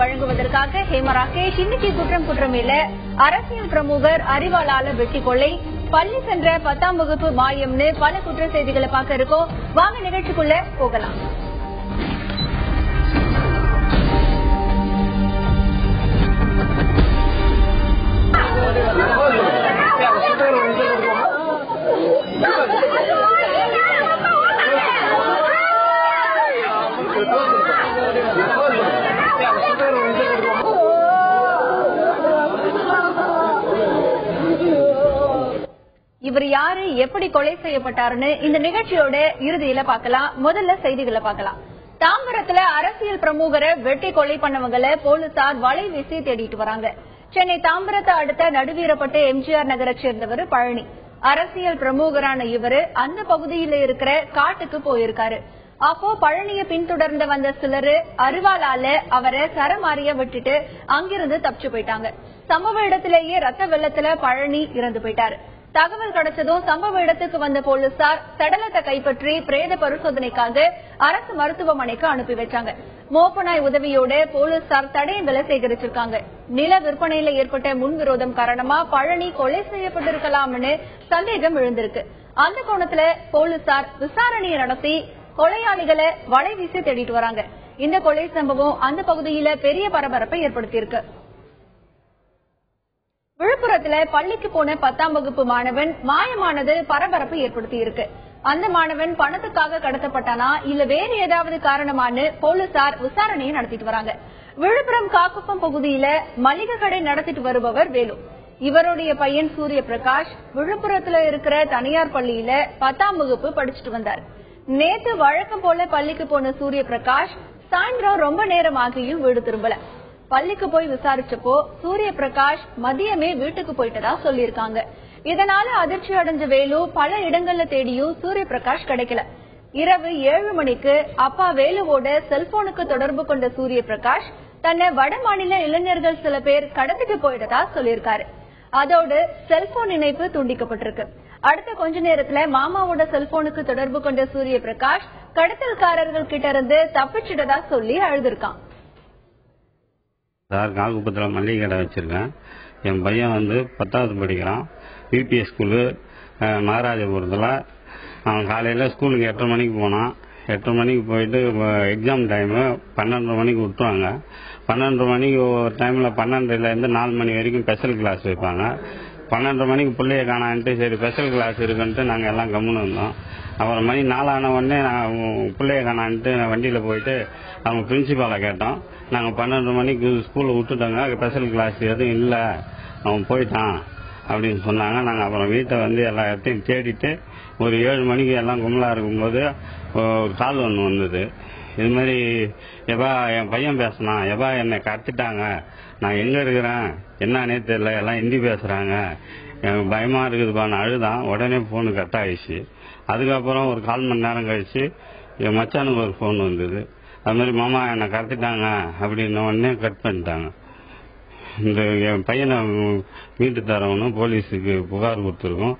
வழங்குவதற்காக ஹேமா ராகேஷ் இன்னைக்கு குற்றமில்ல அரசியல் பிரமுகர் அறிவாளால வெட்டி கொள்ளை பள்ளி சென்ற 10ஆம் வகுப்பு மாயம்னு பல குற்ற செய்திகளை பார்க்க இருக்கோம். வாங்க நிகழ்ச்சிக்குள்ள போகலாம். இவர் யாரு, எப்படி கொலை செய்யப்பட்டாருன்னு இந்த நிகழ்ச்சியோட இறுதியில பாக்கலாம். முதல்ல செய்திகளை பாக்கலாம். தாம்பரத்துல அரசியல் பிரமுகரை வெட்டி கொலை பண்ணவங்களை போலீசார் வலை வீசி தேடிட்டு வராங்க. சென்னை தாம்பரத்தை அடுத்த நடுவீரப்பட்டு எம்ஜிஆர் நகரை சேர்ந்தவர் பழனி. அரசியல் பிரமுகரான இவரு அந்த பகுதியில இருக்கிற காட்டுக்கு போயிருக்காரு. அப்போ பழனிய பின்தொடர்ந்து வந்த சிலரு அருவாளால அவரை சரமாரிய விட்டுட்டு அங்கிருந்து தப்பிச்சு போயிட்டாங்க. சம்பவ இடத்திலேயே ரத்த வெள்ளத்துல பழனி இறந்து போயிட்டாரு. தகவல் கிடைச்சதும் சம்பவ இடத்துக்கு வந்த போலீசார் சடலத்தை கைப்பற்றி பிரேத பரிசோதனைக்காக அரசு மருத்துவமனைக்கு அனுப்பி வச்சாங்க. மோப்பநாய் உதவியோட போலீசார் தடயங்களை சேகரிச்சிருக்காங்க. நில விற்பனையில ஏற்பட்ட முன்விரோதம் காரணமா பழனி கொலை செய்யப்பட்டிருக்கலாம்னு சந்தேகம் எழுந்திருக்கு. அந்த கோணத்துல போலீசார் விசாரணையை நடத்தி கொலையாளிகளை வலை வீசி தேடிட்டு வராங்க. இந்த கொலை சம்பவம் அந்த பகுதியில பெரிய பரபரப்பை ஏற்படுத்தியிருக்கு. விழுப்புரத்துல பள்ளிக்கு போன 10ஆம் வகுப்பு மாணவன் மாயமானது பரபரப்பு ஏற்படுத்தி இருக்கு. அந்த மாணவன் பணத்துக்காக கடத்தப்பட்டானா இல்ல வேறு ஏதாவது காரணமானு போலீசார் விசாரணையை நடத்திட்டு வராங்க. விழுப்புரம் காக்குப்பம் பகுதியில மளிகை கடை நடத்திட்டு வருபவர் வேலு. இவருடைய பையன் சூரிய பிரகாஷ் விழுப்புரத்துல இருக்கிற தனியார் பள்ளியில 10ஆம் வகுப்பு படிச்சுட்டு வந்தார். நேத்து வழக்கம் போல பள்ளிக்கு போன சூரிய பிரகாஷ் சாயந்தரம் ரொம்ப நேரம் ஆகியும் வீடு திரும்பல. பள்ளிக்கு போய் விசாரிச்சப்போ சூரிய பிரகாஷ் மதியமே வீட்டுக்கு போயிட்டதா சொல்லிருக்காங்க. இதனால அதிர்ச்சி அடைஞ்ச வேலு பல இடங்கள்ல தேடியும் சூரிய பிரகாஷ் கிடைக்கல. இரவு 7 மணிக்கு அப்பா வேலுவோட செல்போனுக்கு தொடர்பு கொண்ட சூரிய பிரகாஷ் தன்னை வட மாநில இளைஞர்கள் சில பேர் கடத்திட்டு போயிட்டதா சொல்லிருக்காரு. அதோடு செல்போன் இணைப்பு துண்டிக்கப்பட்டிருக்கு. அடுத்த கொஞ்ச நேரத்துல மாமாவோட செல்போனுக்கு தொடர்பு கொண்ட சூரிய பிரகாஷ் கடத்தல்காரர்கள் கிட்ட இருந்து தப்பிச்சிட்டதா சொல்லி அழுதுருக்கான். சார், காகுப்பத்தில் மல்லிகை கடை வச்சிருக்கேன். என் பையன் 10வது படிக்கிறான். யூபிஎஸ் ஸ்கூலு மகாராஜபுரத்தில். அவன் காலையில் ஸ்கூலுக்கு 8:30 மணிக்கு போனான். 8:30 மணிக்கு போயிட்டு எக்ஸாம் டைமு 12:30 மணிக்கு விட்டுருவாங்க. 12:30 மணிக்கு ஒரு டைமில் 12:00லேருந்து 4 மணி வரைக்கும் ஸ்பெஷல் கிளாஸ் வைப்பாங்க. 12:30 மணிக்கு பிள்ளைய காணான்ட்டு சரி ஸ்பெஷல் கிளாஸ் இருக்குன்ட்டு நாங்கள் எல்லாம் கம்முன்னு இருந்தோம். அப்புறம் மணி 4 ஆன உடனே நாங்கள் பிள்ளைய காணான்ட்டு வண்டியில் போயிட்டு அவங்க பிரின்சிபாலை கேட்டோம். நாங்கள் 12:30 மணிக்கு ஸ்கூலில் விட்டுட்டோங்க, ஸ்பெஷல் கிளாஸ் எதுவும் இல்லை, அவன் போயிட்டான் அப்படின்னு சொன்னாங்க. நாங்கள் அப்புறம் வீட்டை எல்லா இடத்தையும் தேடிட்டு ஒரு 7 மணிக்கு எல்லாம் கும்பலாக இருக்கும்போது ஒரு கால் ஒன்று வந்தது. இது மாதிரி எப்பா என் பையன் பேசினான், எப்பா என்னை கடத்திட்டாங்க, நான் எங்கே இருக்கிறேன் என்னன்னே தெரியல, எல்லாம் ஹிந்தி பேசுகிறாங்க, எனக்கு பயமாக இருக்குதுப்பான்னு அழுதான். உடனே ஃபோனு கட் ஆகிடுச்சு. அதுக்கப்புறம் ஒரு 1/4 மணி நேரம் கழிச்சு என் மச்சானுக்கு ஒரு ஃபோன் வந்தது. அது மாதிரி மாமா என்னை கடத்திட்டாங்க அப்படின்னு உடனே கட் பண்ணிட்டாங்க. இந்த என் பையனை மீட்டு தரவனும் போலீஸுக்கு புகார் கொடுத்துருக்கோம்.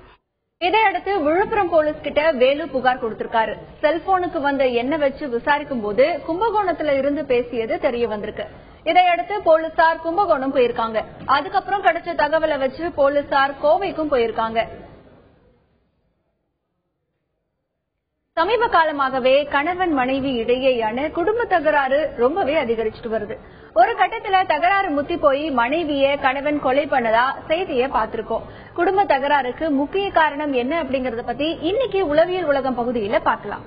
இதையடுத்து விழுப்புரம் போலீஸ் கிட்ட வேலு புகார் கொடுத்திருக்காரு. செல்போனுக்கு வந்த எண்ணெய் வச்சு விசாரிக்கும் போது கும்பகோணத்துல இருந்து பேசியது தெரிய வந்திருக்கு. இதையடுத்து போலீசார் கும்பகோணம் போயிருக்காங்க. அதுக்கப்புறம் கிடைச்ச தகவலை வச்சு போலீசார் கோவைக்கும் போயிருக்காங்க. சமீப காலமாகவே கணவன் மனைவி இடையேயான குடும்ப தகராறு ரொம்பவே அதிகரிச்சுட்டு வருது. ஒரு கட்டத்துல தகராறு முத்தி போய் மனைவிய கணவன் கொலை பண்ணதா செய்தியை பார்த்திருக்கோம். குடும்ப தகராறுக்கு முக்கிய காரணம் என்ன அப்படிங்கறத பத்தி இன்னைக்கு உளவியல் உலகம் பகுதியில பார்க்கலாம்.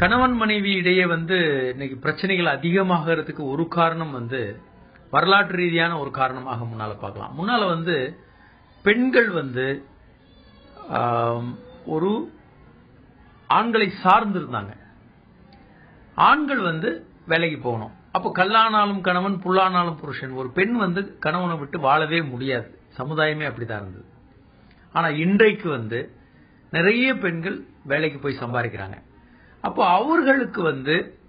கணவன் மனைவி இடையே இன்னைக்கு பிரச்சனைகள் அதிகமாகிறதுக்கு ஒரு காரணம் வரலாற்று ரீதியான ஒரு காரணமாக முன்னால பார்க்கலாம். முன்னால பெண்கள் ஒரு ஆண்களை சார்ந்திருந்தாங்க. ஆண்கள் வேலைக்கு போகணும். அப்போ கல்லானாலும் கணவன் புல்லானாலும் புருஷன். ஒரு பெண் கணவனை விட்டு வாழவே முடியாது. சமுதாயமே அப்படித்தான் இருந்தது. ஆனா இன்றைக்கு நிறைய பெண்கள் வேலைக்கு போய் சம்பாதிக்கிறாங்க. அப்போ அவர்களுக்கு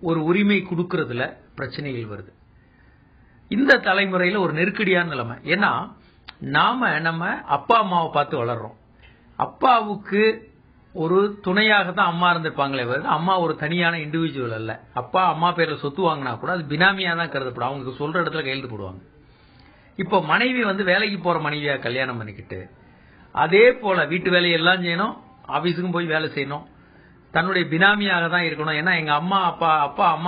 ஒரு உரிமை கொடுக்கறதுல பிரச்சனைகள் வருது. இந்த தலைமுறையில ஒரு நெருக்கடியான நிலைமை. ஏன்னா நம்ம அப்பா அம்மாவை பார்த்து வளர்றோம். அப்பாவுக்கு ஒரு துணையாக தான் அம்மா இருந்திருப்பாங்களே, அம்மா ஒரு தனியான இண்டிவிஜுவல் அல்ல. அப்பா அம்மா பேர்ல சொத்து வாங்கினா கூட அது பினாமியா தான் கருதப்படும். அவங்க சொல்ற இடத்துல கையெழுத்து போடுவாங்க. இப்போ மனைவி வேலைக்கு போற மனைவியா கல்யாணம் பண்ணிக்கிட்டு அதே போல வீட்டு வேலையெல்லாம் செய்யணும், ஆபீஸுக்கும் போய் வேலை செய்யணும், தன்னுடைய பினாமியாக தான் இருக்கணும். ஏன்னா எங்க அம்மா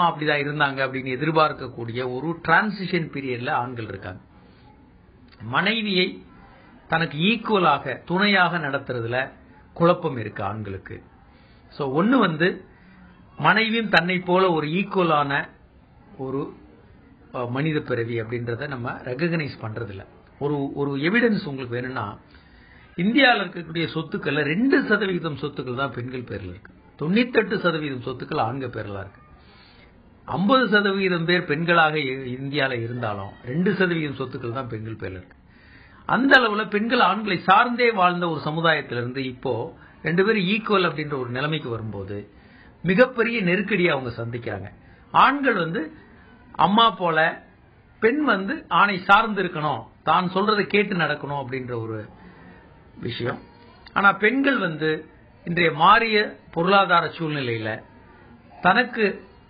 அப்படிதான் இருந்தாங்க அப்படின்னு எதிர்பார்க்கக்கூடிய ஒரு டிரான்சிஷன் பீரியட்ல ஆண்கள் இருக்காங்க. மனைவியை தனக்கு ஈக்குவலாக துணையாக நடத்துறதுல குழப்பம் இருக்கு ஆண்களுக்கு. சோ ஒன்னு மனைவியும் தன்னை போல ஒரு ஈக்குவலான ஒரு மனித பிறவி அப்படின்றத நம்ம ரெகக்னைஸ் பண்றது இல்ல. ஒரு எவிடன்ஸ் உங்களுக்கு வேணும்னா, இந்தியாவில் இருக்கக்கூடிய சொத்துக்கள் 2% சொத்துக்கள் தான் பெண்கள் பேர்ல இருக்கு. 98% சொத்துக்கள் ஆண்கள் பேர்ல இருக்கு. 50% பேர் பெண்களாக இந்தியாவில் இருந்தாலும் 2% சொத்துக்கள் தான் பெண்கள் பேர்ல இருக்கு. அந்த அளவுல பெண்கள் ஆண்களை சார்ந்தே வாழ்ந்த ஒரு சமுதாயத்திலிருந்து இப்போ 2 பேரும் ஈக்குவல் அப்படின்ற ஒரு நிலைமைக்கு வரும்போது மிகப்பெரிய நெருக்கடியை அவங்க சந்திக்கிறாங்க. ஆண்கள் அம்மா போல, பெண் ஆணை சார்ந்து இருக்கணும், தான் சொல்றதை கேட்டு நடக்கணும் அப்படின்ற ஒரு விஷயம். ஆனா பெண்கள் இன்றைய மாறிய பொருளாதார சூழ்நிலையில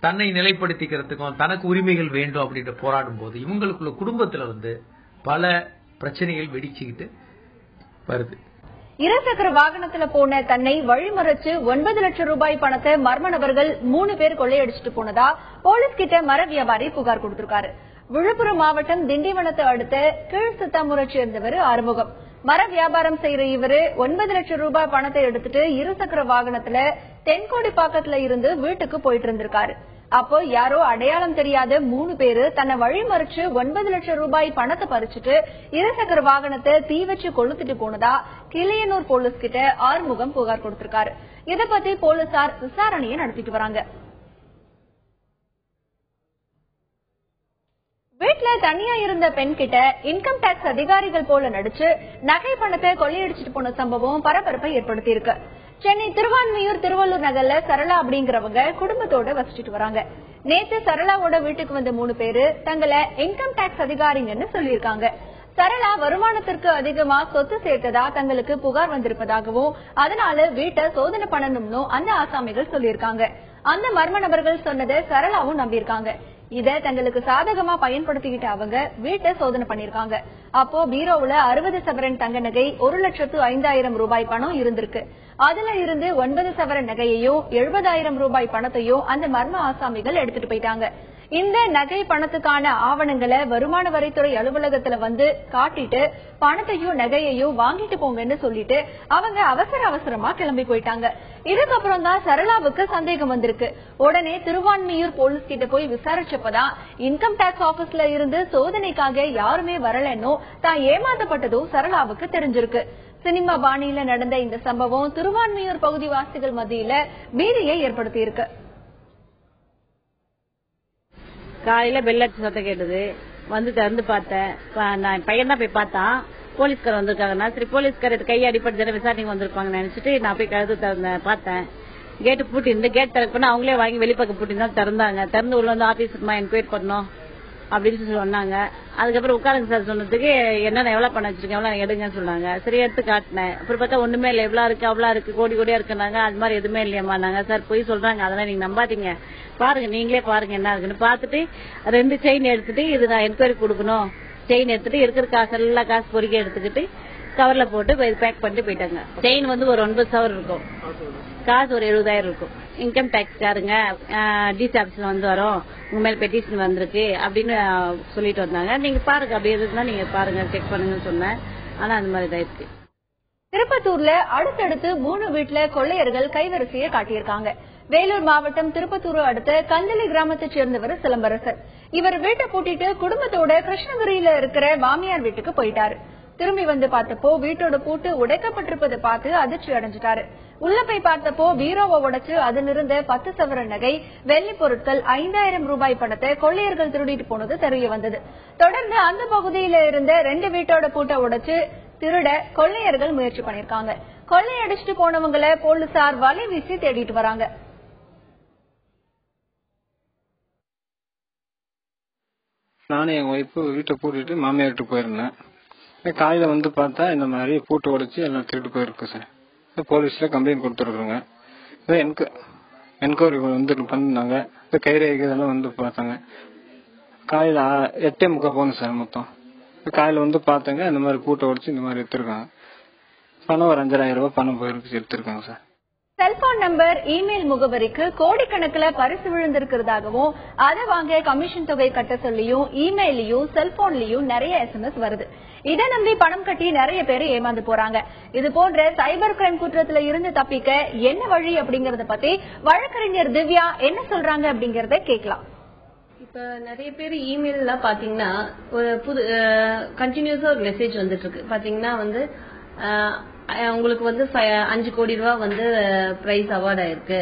தன்னை நிலைப்படுத்திக்கிறதுக்கும் தனக்கு உரிமைகள் வேண்டும் அப்படின்ற போராடும் போது இவங்களுக்குள்ள குடும்பத்துல பல பிரச்சனைகள் வெடிச்சுக்கிட்டு வருது. இருசக்கர வாகனத்துல போன தன்னை வழிமறைச்சு 9 லட்சம் ரூபாய் பணத்தை மர்ம நபர்கள் 3 பேர் கொள்ளையடிச்சிட்டு போனதா போலீஸ் கிட்ட மர வியாபாரி புகார் கொடுத்திருக்காரு. விழுப்புரம் மாவட்டம் திண்டிவனத்தை அடுத்த கீழ் சித்தாமூரை சேர்ந்தவர் ஆறுமுகம். மர வியாபாரம் செய்யற இவரு 9 லட்சம் ரூபாய் பணத்தை எடுத்துட்டு இருசக்கர வாகனத்துல தென்கோடி பாக்கத்துல இருந்து வீட்டுக்கு போயிட்டு இருந்திருக்காரு. அப்போ யாரோ அடையாளம் தெரியாத 3 பேரு தன்னை வழிமறிச்சு 9 லட்சம் ரூபாய் பணத்தை பறிச்சுட்டு இருசக்கர வாகனத்தை தீ வச்சு கொளுத்திட்டு போனதா கிளியனூர் போலீஸ் கிட்ட ஆறுமுகம் புகார் கொடுத்திருக்காரு. இத பத்தி போலீசார் விசாரணையை நடத்திட்டு வராங்க. வீட்டுல தனியா இருந்த பெண் கிட்ட இன்கம் டாக்ஸ் அதிகாரிகள் போல நடிச்சு நகை பணத்தை கொள்ளையடிச்சிட்டு போன சம்பவம் பரபரப்பை ஏற்படுத்தி இருக்கு. சென்னை திருவான்மியூர் திருவள்ளூர் நகர்ல சரளா அப்படிங்கிறவங்க குடும்பத்தோட வசிச்சுட்டு வராங்க. நேத்து சரளாவோட வீட்டுக்கு வந்த 3 பேரு தங்களை இன்கம் டாக்ஸ் அதிகாரிங்கன்னு சொல்லியிருக்காங்க. சரளா வருமானத்திற்கு அதிகமா சொத்து சேர்த்ததா தங்களுக்கு புகார் வந்திருப்பதாகவும் அதனால வீட்டை சோதனை பண்ணணும்னு அந்த ஆசாமிகள் சொல்லியிருக்காங்க. அந்த மர்ம நபர்கள் சொன்னதை சரளாவும் நம்பியிருக்காங்க. இத தங்களுக்கு சாதகமா பயன்படுத்திக்கிட்ட அவங்க வீட்டை சோதனை பண்ணிருக்காங்க. அப்போ பீரோவுல 60 சவரன் தங்க நகை 1,05,000 ரூபாய் பணம் இருந்திருக்கு. அதுல இருந்து 9 சவரன் நகையையும் 70,000 ரூபாய் பணத்தையும் அந்த மர்ம ஆசாமிகள் எடுத்துட்டு போயிட்டாங்க. இந்த நகை பணத்துக்கான ஆவணங்களை வருமான வரித்துறை அலுவலகத்துல காட்டிட்டு பணத்தையும் நகையையும் வாங்கிட்டு போங்கன்னு சொல்லிட்டு அவங்க அவசரமா கிளம்பி போயிட்டாங்க. இதுக்கப்புறம் தான் சரளாவுக்கு சந்தேகம் வந்திருக்கு. உடனே திருவான்மியூர் போலீஸ் கிட்ட போய் விசாரிச்சப்பதான் இன்கம் டாக்ஸ் ஆபீஸ்ல இருந்து சோதனைக்காக யாருமே வரலன்னு தான் ஏமாத்தப்பட்டதும் சரளாவுக்கு தெரிஞ்சிருக்கு. சினிமா பாணியில நடந்த இந்த சம்பவம் திருவான்மியூர் பகுதி வாசிகள் மத்தியில பீதியை ஏற்படுத்தி இருக்கு. காலையில பெல்லடிச்சு சத்தம் கேட்டது, திறந்து பார்த்தேன். நான் பையன் தான் போய் பார்த்தான். போலீஸ்கார் வந்திருக்காங்க. சரி போலீஸ்கார் கையை அடிப்பட்டு விசாரணைக்கு வந்திருப்பாங்கன்னு நினைச்சிட்டு நான் போய் கழுத்து பார்த்தேன். கேட்டு பூட்டி இருந்து கேட் திறக்க பண்ண அவங்களே வாங்கி வெளிப்பக்கம் பூட்டி தான் திறந்தாங்க. திறந்து உள்ள ஆபீஸுக்குமா என்கொயரி பண்ணோம் அப்படின்னு சொல்லி சொன்னாங்க. அதுக்கப்புறம் உட்காருங்க சார் சொன்னதுக்கு என்னென்ன எவ்வளவு பண்ண வச்சிருக்கேன் எவ்வளவு எடுங்கன்னு சொன்னாங்க. சரி எடுத்து காட்டினேன். அப்புறம் பார்த்தா ஒண்ணுமே இல்லை, எவ்வளவு இருக்கு அவ்வளவு இருக்கு கோடி கோடியா இருக்குனாங்க. அது மாதிரி எதுவுமே இல்லையம்மா நாங்க. சார் போய் சொல்றாங்க, அதெல்லாம் நீங்க நம்பாதீங்க, பாருங்க நீங்களே பாருங்க என்ன இருக்குன்னு பார்த்துட்டு 2 செயின் எடுத்துட்டு இது நான் என்கொயரி கொடுக்கணும் செயின் எடுத்துட்டு இருக்கிற காசு எல்லாம் காசு பொறுக்கி எடுத்துக்கிட்டு கவர்ல போட்டு பேக் பண்ணிட்டு போயிட்டாங்க. செயின் ஒரு 9 சவர் இருக்கும், காசு ஒரு 70,000 இருக்கும். இன்கம் டாக்ஸ் காருங்க டிசி ஆபீஸ்ல வரோம், உங்க மேல பெட்டிஷன் வந்திருக்கு அப்படின்னு சொல்லிட்டு வந்தாங்க. நீங்க பாருங்க அப்படி எதுனா நீங்க பாருங்க செக் பண்ணுங்கன்னு சொன்னேன். ஆனா அந்த மாதிரி தான் இருக்கு. திருப்பத்தூர்ல அடுத்தடுத்து 3 வீட்டுல கொள்ளையர்கள் கைவரிசையை காட்டியிருக்காங்க. வேலூர் மாவட்டம் திருப்பத்தூர் அடுத்த கந்தளி கிராமத்தை சேர்ந்தவர் சிலம்பரசர். இவர் வீட்டை பூட்டிட்டு குடும்பத்தோட கிருஷ்ணகிரியில இருக்கிற மாமியார் வீட்டுக்கு போயிட்டாரு. திரும்பி பார்த்தப்போ வீட்டோட பூட்டு உடைக்கப்பட்டிருப்பதை பார்த்து அதிர்ச்சி அடைஞ்சிட்டாரு. உள்ள போய் பார்த்தப்போ பீரோவை உடைச்சு அதில் இருந்த 10 சவரன் நகை, வெள்ளி பொருட்கள், 5,000 ரூபாய் பணத்தை கொள்ளையர்கள் திருடிட்டு போனது தெரிய வந்தது. தொடர்ந்து அந்த பகுதியில இருந்த 2 வீட்டோட பூட்டை உடைச்சு திருட கொள்ளையர்கள் முயற்சி பண்ணிருக்காங்க. கொள்ளையடிச்சிட்டு போனவங்களை போலீசார் வலை வீசி தேடிட்டு வராங்க. நானும் என் ஒய்ஃபு வீட்டை பூட்டிட்டு மாமியார் வீட்டுக்கு போயிருந்தேன். காலையில் வந்து பார்த்தா இந்த மாதிரி பூட்டு உடைச்சி எல்லாம் திருட்டு போயிருக்கு சார். போலீஸில் கம்ப்ளைண்ட் கொடுத்துருக்குறோங்க. என்கொயரி வந்து பண்ணிருந்தாங்க. கைரேகை இதெல்லாம் வந்து பார்த்தாங்க. காலையில் 8:45 போகணும் சார். மொத்தம் காலையில் வந்து பார்த்தாங்க இந்த மாதிரி பூட்டை உடைச்சி இந்த மாதிரி எடுத்துருக்காங்க. பணம் ஒரு 5,000 ரூபாய் பணம் போயிருக்கு எடுத்திருக்காங்க சார். செல்போன் நம்பர், இமெயில் முகவரிக்கு கோடிக்கணக்கில் பரிசு விழுந்திருக்கிறதாகவும் அதை வாங்க கமிஷன் தொகை கட்ட சொல்லியும் இமெயிலையும் செல்போன்லயும் நிறைய SMS வருது. இதை நம்பி பணம் கட்டி நிறைய பேர் ஏமாந்து போறாங்க. இது போன்ற சைபர் கிரைம் குற்றத்துல இருந்து தப்பிக்க என்ன வழி அப்படிங்கறத பத்தி வழக்கறிஞர் திவ்யா என்ன சொல்றாங்க அப்படிங்கறத கேட்கலாம். இப்ப நிறைய பேர் இமெயில்ல பாத்தீங்கன்னா ஒரு புது கண்டினியூஸா ஒரு மெசேஜ் வந்துட்டு இருக்கு. பாத்தீங்கன்னா வந்து உங்களுக்கு வந்து 5 கோடி ரூபாய் வந்து பிரைஸ் அவார்ட் ஆயிருக்கு.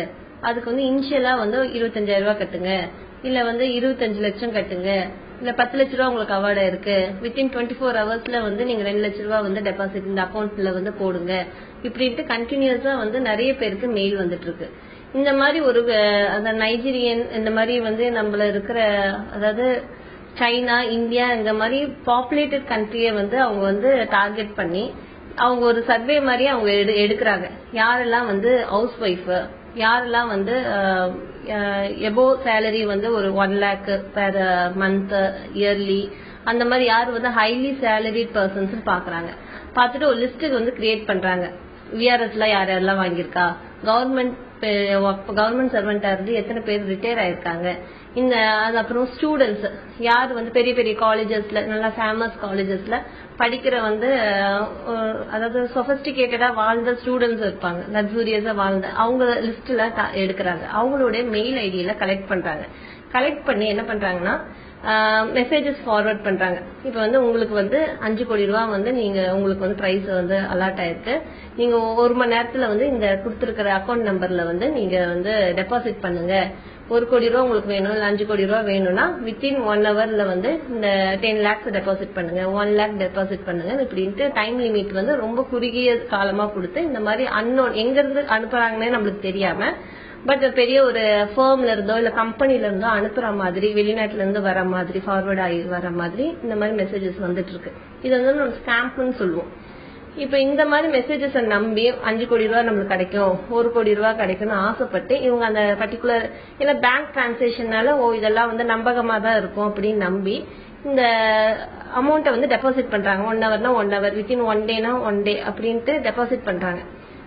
அதுக்கு வந்து இனிஷியலா வந்து 25,000 ரூபாய் கட்டுங்க, இல்ல வந்து 25 லட்சம் கட்டுங்க, இல்ல 10 லட்ச ரூபாய் உங்களுக்கு அவார்ட் ஆயிருக்கு. வித்தின் 24 ஹவர்ஸ்ல வந்து நீங்க 2 லட்ச ரூபாய் வந்து டெபாசிட் இந்த அக்கௌண்ட்ல வந்து போடுங்க. இப்படின்ட்டு கண்டினியூஸா வந்து நிறைய பேருக்கு மெயில் வந்துட்டு இருக்கு. இந்த மாதிரி ஒரு அந்த நைஜீரியன் இந்த மாதிரி வந்து நம்மள இருக்கிற அதாவது சைனா, இந்தியா இந்த மாதிரி பாப்புலேட்டட் கண்ட்ரியை வந்து அவங்க வந்து டார்கெட் பண்ணி அவங்க ஒரு சர்வே மாதிரி அவங்க எடுக்கிறாங்க. யாரெல்லாம் வந்து ஹவுஸ் ஒய்ஃப், யாரெல்லாம் வந்து எபோ சேலரி வந்து ஒரு 1 lakh பெர் மந்த் இயர்லி, அந்த மாதிரி யாரு வந்து ஹைலி சேலரிட் பர்சன்ஸ் பாக்குறாங்க. பார்த்துட்டு ஒரு லிஸ்ட் வந்து கிரியேட் பண்றாங்க. விஆர்எஸ்ல யார் யாரெல்லாம் வாங்கியிருக்கா, கவர்மெண்ட் சர்வெண்டா இருந்து எத்தனை பேர் ரிட்டையர் ஆயிருக்காங்க, இந்த அப்புறம் ஸ்டூடெண்ட்ஸ் யார் வந்து பெரிய பெரிய காலேஜஸ்ல நல்லா ஃபேமஸ் காலேஜஸ்ல படிக்கிற வந்து அதாவது சொபிஸ்டிகேட்டடா வாழ்ந்த ஸ்டூடெண்ட்ஸ் இருப்பாங்க, லக்ஸூரியஸா வாழ்ந்த அவங்க லிஸ்ட்ல எடுக்கிறாங்க. அவங்களுடைய மெயில் ஐடியில கலெக்ட் பண்றாங்க. கலெக்ட் பண்ணி என்ன பண்றாங்கன்னா மெசேஜஸ் ஃபார்வர்ட் பண்றாங்க. இப்ப வந்து உங்களுக்கு வந்து 5 கோடி ரூபாய் வந்து நீங்க உங்களுக்கு வந்து பிரைஸ் வந்து அலாட் ஆயிருக்கு. நீங்க 1 மணி நேரத்துல வந்து இந்த கொடுத்திருக்கிற அக்கௌண்ட் நம்பர்ல வந்து நீங்க வந்து டெபாசிட் பண்ணுங்க. 1 கோடி ரூபாய் உங்களுக்கு வேணும், இல்ல 5 கோடி ரூபாய் வேணும்னா வித்தின் 1 ஹவர்ல வந்து இந்த 10 lakhs டெபாசிட் பண்ணுங்க, 1 lakh டெபாசிட் பண்ணுங்க. இப்படின்ட்டு டைம் லிமிட் வந்து ரொம்ப குறுகிய காலமா கொடுத்து இந்த மாதிரி அன்னோன் எங்க இருந்து அனுப்புறாங்கன்னு நம்மளுக்கு தெரியாம பட் பெரிய ஒரு ஃபர்ம்ல இருந்தோ இல்ல கம்பெனில இருந்தோ அனுப்புற மாதிரி, வெளிநாட்டுல இருந்து வர மாதிரி, ஃபார்வர்ட் ஆகி வர மாதிரி இந்த மாதிரி மெசேஜஸ் வந்துட்டு இருக்கு. இது வந்து நம்ம ஸ்கேம்ப்னு சொல்லுவோம். இப்ப இந்த மாதிரி மெசேஜஸ் நம்பி 5 கோடி ரூபாய் நம்மளுக்கு கிடைக்கும், 1 கோடி ரூபாய் கிடைக்கும்னு ஆசைப்பட்டு இவங்க அந்த பர்டிகுலர் இல்ல பேங்க் டிரான்சாக்ஷனால இதெல்லாம் வந்து நம்பகமா தான் இருக்கும் அப்படின்னு நம்பி இந்த அமௌண்ட்டை வந்து டெபாசிட் பண்றாங்க. 1 ஹவர்னா 1 ஹவர், வித்தின் 1 டேனா 1 டே அப்படின்ட்டு டெபாசிட் பண்றாங்க.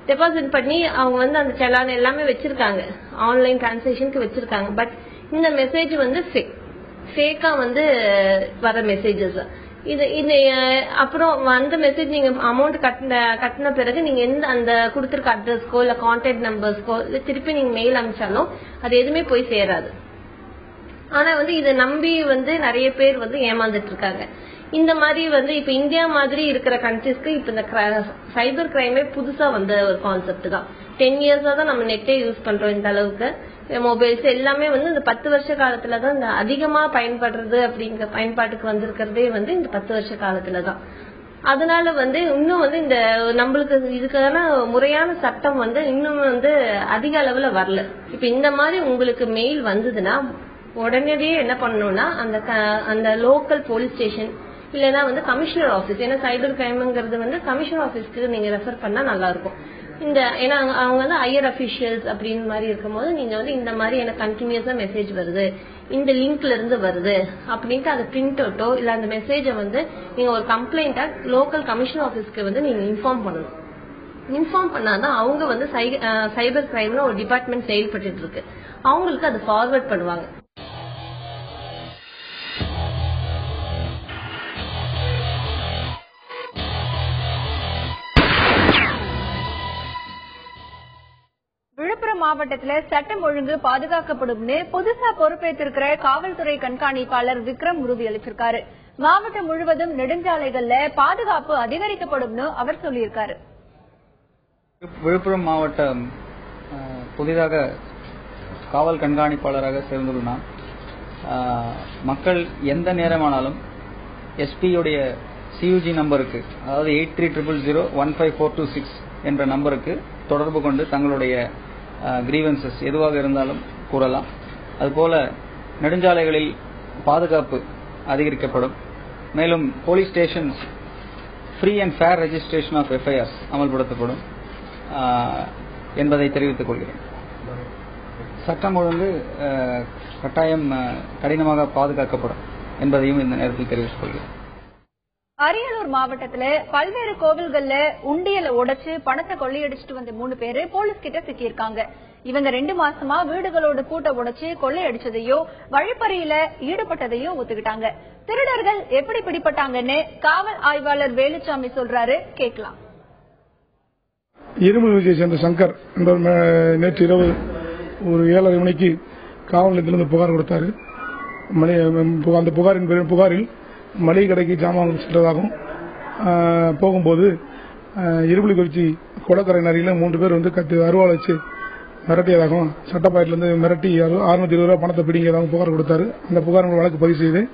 டெபாசிட் பண்ணி அவங்க வந்து அந்த செலான் எல்லாமே வச்சிருக்காங்க, ஆன்லைன் டிரான்சாக்ஷனுக்கு வச்சிருக்காங்க. பட் இந்த மெசேஜ் வந்து ஃபேக்கா வந்து வர மெசேஜஸ். இது அப்புறம் அந்த மெசேஜ் நீங்க அமௌண்ட் கட்டின பிறகு நீங்க எந்த அந்த கொடுத்திருக்க அட்ரஸ்க்கோ இல்ல கான்டாக்ட் நம்பர்ஸ்க்கோ இல்ல திருப்பி நீங்க மெயில் அனுப்பிச்சாலும் அது எதுவுமே போய் சேராது. ஆனா வந்து இதை நம்பி வந்து நிறைய பேர் வந்து ஏமாந்துட்டு இருக்காங்க. இந்த மாதிரி வந்து இப்ப இந்தியா மாதிரி இருக்கிற கண்ட்ரிஸ்க்கு இப்ப இந்த சைபர் கிரைமே புதுசா வந்த ஒரு கான்செப்ட் தான். 10 இயர்ஸா தான் நம்ம நெட்டே யூஸ் பண்றோம். இந்த அளவுக்கு மொபைல்ஸ் எல்லாமே வந்து இந்த 10 வருஷ காலத்துலதான் இந்த அதிகமா பயன்படுறது அப்படிங்கிற பயன்பாட்டுக்கு வந்திருக்கிறதே வந்து இந்த 10 வருஷ காலத்துலதான். அதனால வந்து இன்னும் வந்து இந்த நம்மளுக்கு இதுக்கான முறையான சட்டம் வந்து இன்னும் வந்து அதிக அளவுல வரல. இப்ப இந்த மாதிரி உங்களுக்கு மெயில் வந்ததுன்னா உடனடியே என்ன பண்ணணும்னா அந்த லோக்கல் போலீஸ் ஸ்டேஷன் இல்லைன்னா வந்து கமிஷனர் ஆபீஸ், ஏன்னா சைபர் கிரைம்ங்கிறது வந்து கமிஷனர் ஆபீஸ்க்கு நீங்க ரெஃபர் பண்ணா நல்லா இருக்கும். ஏன்னா அவங்க வந்து ஹையர் அபிஷியல்ஸ் அப்படின்னு மாதிரி இருக்கும்போது நீங்க வந்து இந்த மாதிரி எனக்கு கண்டினியூஸா மெசேஜ் வருது, இந்த லிங்க்ல இருந்து வருது அப்படின்ட்டு அதை பிரிண்ட் அவுட்டோ இல்ல அந்த மெசேஜை வந்து நீங்க ஒரு கம்ப்ளைண்டா லோக்கல் கமிஷனர் ஆபீஸ்க்கு வந்து நீங்க இன்ஃபார்ம் பண்ணணும். இன்ஃபார்ம் பண்ணாதான் அவங்க வந்து சைபர் கிரைம்னு ஒரு டிபார்ட்மெண்ட் செயல்பட்டு இருக்கு, அவங்களுக்கு அதை ஃபார்வர்ட் பண்ணுவாங்க. விழுப்புரம் மாவட்டத்துல சட்டம் ஒழுங்கு பாதுகாக்கப்படும்னு புதுசா பொறுப்பேற்றிருக்கிற காவல்துறை கண்காணிப்பாளர் விக்ரம் உறுதியளிச்சிருக்காரு. மாவட்டம் முழுவதும் நெடுஞ்சாலைகள்ல பாதுகாப்பு அதிகரிக்கப்படும்னு அவர் சொல்லியிருக்காரு. விழுப்புரம் மாவட்டம் புதிதாக காவல் கண்காணிப்பாளராக சேர்ந்துள்ள நான் மக்கள் எந்த நேரமானாலும் எஸ்பியுடைய சியூஜி நம்பருக்கு, அதாவது 8300015426 என்ற நம்பருக்கு தொடர்பு கொண்டு தங்களுடைய கிரீவன்சஸ் எதுவாக இருந்தாலும் கூறலாம். அதுபோல நெடுஞ்சாலைகளில் பாதுகாப்பு அதிகரிக்கப்படும். மேலும் police stations free and fair registration of FIRs அமல்படுத்தப்படும் என்பதை தெரிவித்துக் கொள்கிறேன். சட்டம் ஒழுங்கு கட்டாயம் கடினமாக பாதுகாக்கப்படும் என்பதையும் இந்த நேரத்தில் தெரிவித்துக் கொள்கிறேன். அரியலூர் மாவட்டத்துல பல்வேறு கோவில்கள்ல உண்டியலை உடைச்சு பணத்தை கொள்ளையடிச்சிட்டு வந்த 3 பேரு போலீஸ் கிட்ட சிக்கியிருக்காங்க. இவங்க 2 மாசமா வீடுகளோட பூட்டை உடைச்சு கொள்ளையடிச்சதையும் வழிப்பறியில ஈடுபட்டதையும் ஒத்துக்கிட்டாங்க. திருடர்கள் எப்படி பிடிபட்டாங்கன்னு காவல் ஆய்வாளர் வேலுச்சாமி சொல்றாரு, கேட்கலாம். இரும்பு விஜய் சேர்ந்த சங்கர் நேற்று இரவு ஒரு 7:30 மணிக்கு காவல் நிலையத்திலிருந்து புகார் கொடுத்தாரு. அந்த புகாரில் மளிகை கடைக்கு ஜாமான் சென்றதாகவும் போகும்போது இரும்புலிக்குறிச்சி கொடக்கரை அருகில் 3 பேர் வந்து அருவாள் வச்சு மிரட்டியதாகவும் சட்டப்பாயத்திலிருந்து மிரட்டி 620 ரூபாய் பணத்தை பிடிங்கதாகவும் புகார் கொடுத்தாரு. அந்த புகார் வழக்கு பதிவு செய்தேன்.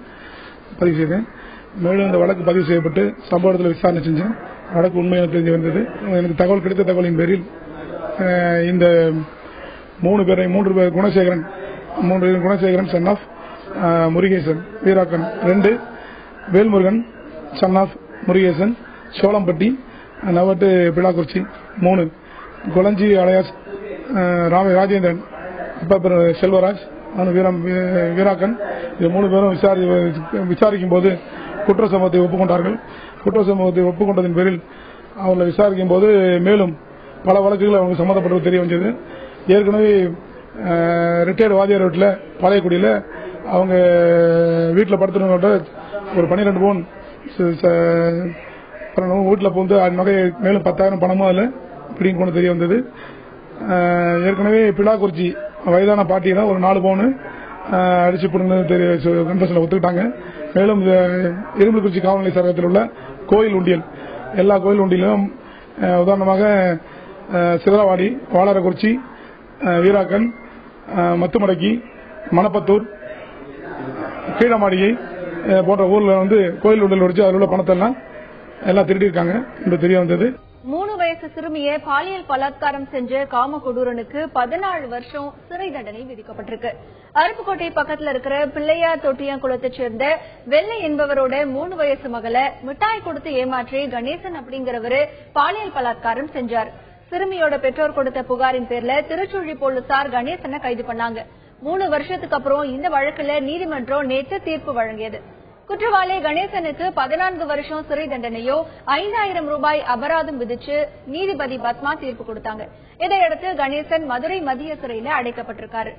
மேலும் இந்த வழக்கு பதிவு செய்யப்பட்டு சம்பவத்தில் விசாரணை செஞ்சேன். வழக்கு உண்மையாக தெரிஞ்சு வந்தது. எனக்கு கிடைத்த தகவலின் பேரில் இந்த 3 பேர் Gunasekaran son of Murugesan, Veerakkan 2, Velmurugan son of Murugesan, Cholampatti, நவட்டு பிளாக்குறிச்சி 3, கொளஞ்சி அலையாஸ் ராஜேந்திரன், அப்பா செல்வராஜ், வீராக்கன், இது 3 பேரும் விசாரிக்கும் போது குற்ற சம்பவத்தை ஒப்புக்கொண்டார்கள். குற்ற சம்பவத்தை ஒப்புக்கொண்டதன் பேரில் அவர்களை விசாரிக்கும் போது மேலும் பல வழக்குகள் அவங்க சம்பந்தப்பட்டது தெரிய வந்தது. ஏற்கனவே ரிட்டையர்டு வாதியார் வீட்டில் பாளையக்குடியில் அவங்க வீட்டில் படுத்துறவங்கள்ட்ட ஒரு 12 பவுன் வீட்டில் போந்து நகை மேலும் 10,000 பணமும் அதில் பிடிங்க கொண்டு தெரிய வந்தது. ஏற்கனவே பிளாக்குறிச்சி வயதான பாட்டியில ஒரு 4 பவுன் அடிச்சு பிடிங்க கன்ஃபெஷன்ல ஒத்துக்கிட்டாங்க. மேலும் இரும்புலிக்குறிச்சி காவல் நிலைய சரகத்தில் உள்ள கோயில் உண்டியல், எல்லா கோயில் உண்டியலும் உதாரணமாக சிதறவாடி, வாளாரக்குறிச்சி, வீராக்கன், மத்துமடக்கி, மணப்பத்தூர், கீழமாடிகை போன்ற ஊர்ல வந்து கோயில் உண்டியல் ஒடிச்சு அதில் உள்ள பணத்தை எல்லாம் திருடிருக்காங்க என்று தெரிய வந்தது. 3 வயசு சிறுமியை பாலியல் பலாத்காரம் செஞ்ச காமகொடூரனுக்கு 14 வருஷம் சிறை தண்டனை விதிக்கப்பட்டிருக்கு. அருப்புக்கோட்டை பக்கத்துல இருக்கிற பிள்ளையார் தொட்டியாங்குளத்தை சேர்ந்த வெள்ளை என்பவரோட 3 வயசு மகளை மிட்டாய் கொடுத்து ஏமாற்றி கணேசன் அப்படிங்கிறவரு பாலியல் பலாத்காரம் செஞ்சார். சிறுமியோட பெற்றோர் கொடுத்த புகாரின் பேர்ல திருச்சுழி போலீசார் கணேசனை கைது பண்ணாங்க. 3 வருஷத்துக்கு அப்புறம் இந்த வழக்குல நீதிமன்றம் நேற்று தீர்ப்பு வழங்கியது. குற்றவாளி கணேசனுக்கு 14 வருஷம் சிறை தண்டனையோ 5,000 ரூபாய் அபராதம் விதிச்சு நீதிபதி பத்மா தீர்ப்பு கொடுத்தாங்க. இதையடுத்து கணேசன் மதுரை மத்திய சிறையில அடைக்கப்பட்டிருக்காரு.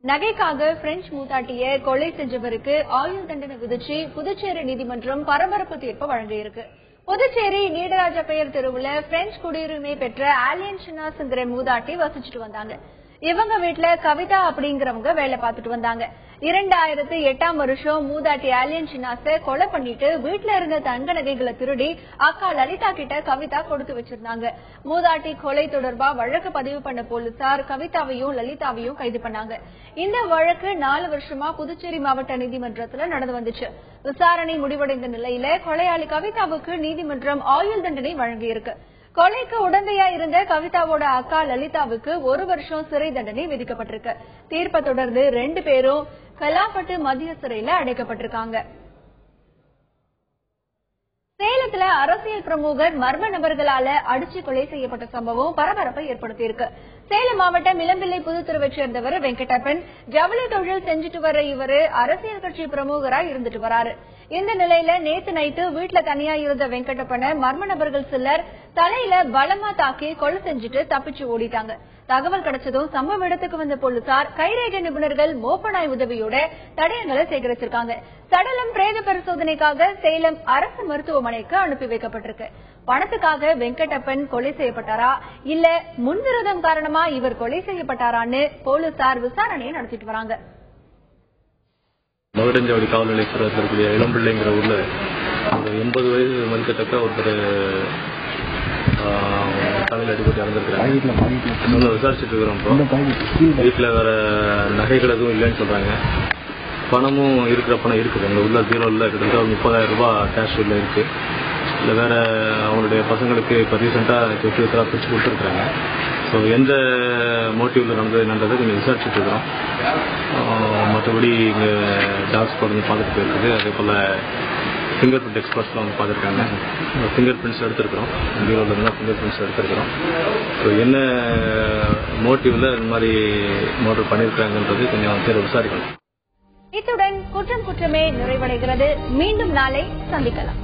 நகைக்காக பிரெஞ்சு மூதாட்டியை கொலை செஞ்சவருக்கு ஆயுள் தண்டனை விதிச்சு புதுச்சேரி நீதிமன்றம் பரபரப்பு தீர்ப்பு வழங்கியிருக்கு. புதுச்சேரி நீடராஜ பெயர் தெருவுல பிரெஞ்சு குடியுரிமை பெற்ற ஆலியன் ஷினாஸ்ங்கிற மூதாட்டி வசிச்சுட்டு வந்தாங்க. இவங்க வீட்டுல கவிதா அப்படிங்கிறவங்க வேலை பார்த்துட்டு வந்தாங்க. 2008ஆம் வருஷம் மூதாட்டி ஆலியன் ஷினாஸை கொலை பண்ணிட்டு வீட்டுல இருந்த தங்க நகைகளை திருடி அக்கா லலிதா கிட்ட கவிதா கொடுத்து வச்சிருந்தாங்க. மூதாட்டி கொலை தொடர்பா வழக்கு பதிவு பண்ண போலீசார் கவிதாவையும் லலிதாவையும் கைது பண்ணாங்க. இந்த வழக்கு 4 வருஷமா புதுச்சேரி மாவட்ட நீதிமன்றத்துல நடந்து வந்துச்சு. விசாரணை முடிவடைந்த நிலையில கொலையாளி கவிதாவுக்கு நீதிமன்றம் ஆயுள் தண்டனை வழங்கியிருக்கு. கொலைக்கு உடந்தையா இருந்த கவிதாவோட அக்கா லலிதாவுக்கு 1 வருஷம் சிறை தண்டனை விதிக்கப்பட்டிருக்கு. தீர்ப்பை தொடர்ந்து 2 பேரும் கலாப்பட்டு மத்திய சிறையில அடைக்கப்பட்டிருக்காங்க. சேலத்துல அரசியல் பிரமுகர் மர்ம நபர்களால அடிச்சு கொலை செய்யப்பட்ட சம்பவம் பரபரப்பை ஏற்படுத்தியிருக்கு. சேலம் மாவட்டம் இளம்பிள்ளை புதுத்தெருவை சேர்ந்தவர் வெங்கடப்பன். ஜவுளி தொழில் செஞ்சுட்டு வர இவரு அரசியல் கட்சி பிரமுகரா இருந்துட்டு வராரு. இந்த நிலையில நேத்து நைட்டு வீட்டுல தனியா இருந்த வெங்கடப்பனை மர்ம நபர்கள் சிலர் தலையில பலமா தாக்கி கொலை செஞ்சுட்டு தப்பிச்சு ஓடிட்டாங்க. தகவல் கிடைச்சதும் சம்பவ இடத்துக்கு வந்த போலீசார் கைரேகை நிபுணர்கள் மோப்பனாய் உதவியோட தடயங்களை சேகரிச்சிருக்காங்க. சடலம் பிரேத பரிசோதனைக்காக சேலம் அரசு மருத்துவமனைக்கு அனுப்பி வைக்கப்பட்டிருக்கு. பணத்துக்காக வெங்கடப்பன் கொலை செய்யப்பட்டாரா இல்ல முன்விரோதம் காரணமா இவர் கொலை செய்யப்பட்டாரான்னு போலீசார் விசாரணையை நடத்திட்டு வராங்க. மதுரஞ்சவடி காவல் நிலையத்தில் இருக்கக்கூடிய இளம்பிள்ளைங்கிற ஊர்ல ஒரு 80 வயது மதிக்கத்தக்க ஒருத்தர் தலையில் அடிபட்டு இறந்துருக்காங்க. விசாரிச்சுட்டு இருக்கிறோம். இப்போ வீட்டில் வேற நகைகள் எதுவும் இல்லைன்னு சொல்றாங்க. பணமும் இருக்கிற பணம் இருக்குது. அங்கே உள்ள ஜீரோவில் கிட்டத்தட்ட ஒரு 30,000 ரூபாய் கேஷ் உள்ள இருக்கு. இல்லை வேற அவங்களுடைய பசங்களுக்கு இப்போ ரீசெண்டாக சொத்து பிரிச்சு கொடுத்துருக்குறாங்க. ஸோ எந்த மோட்டிவ்ல நடந்ததுன்றதை கொஞ்சம் விசாரிச்சுட்டு இருக்கிறோம். மற்றபடி இங்கே டாக்ஸ் தொடர்ந்து பார்த்துட்டு போயிருக்குது. அதே போல் ஃபிங்கர் பிரிண்ட் எக்ஸ்பர்ட்ஸ்லாம் வந்து பார்த்துருக்காங்க. ஃபிங்கர் பிரிண்ட்ஸ் எடுத்துருக்கிறோம். பீரோவில் இருந்தால் ஃபிங்கர் பிரிண்ட்ஸ் எடுத்துருக்கிறோம். ஸோ என்ன மோட்டிவ்ல இந்த மாதிரி மோட்டர் பண்ணியிருக்காங்கன்றது கொஞ்சம் விசாரிக்கணும். இத்துடன் குற்றம் குற்றமே நிறைவடைகிறது. மீண்டும் நாளை சந்திக்கலாம்.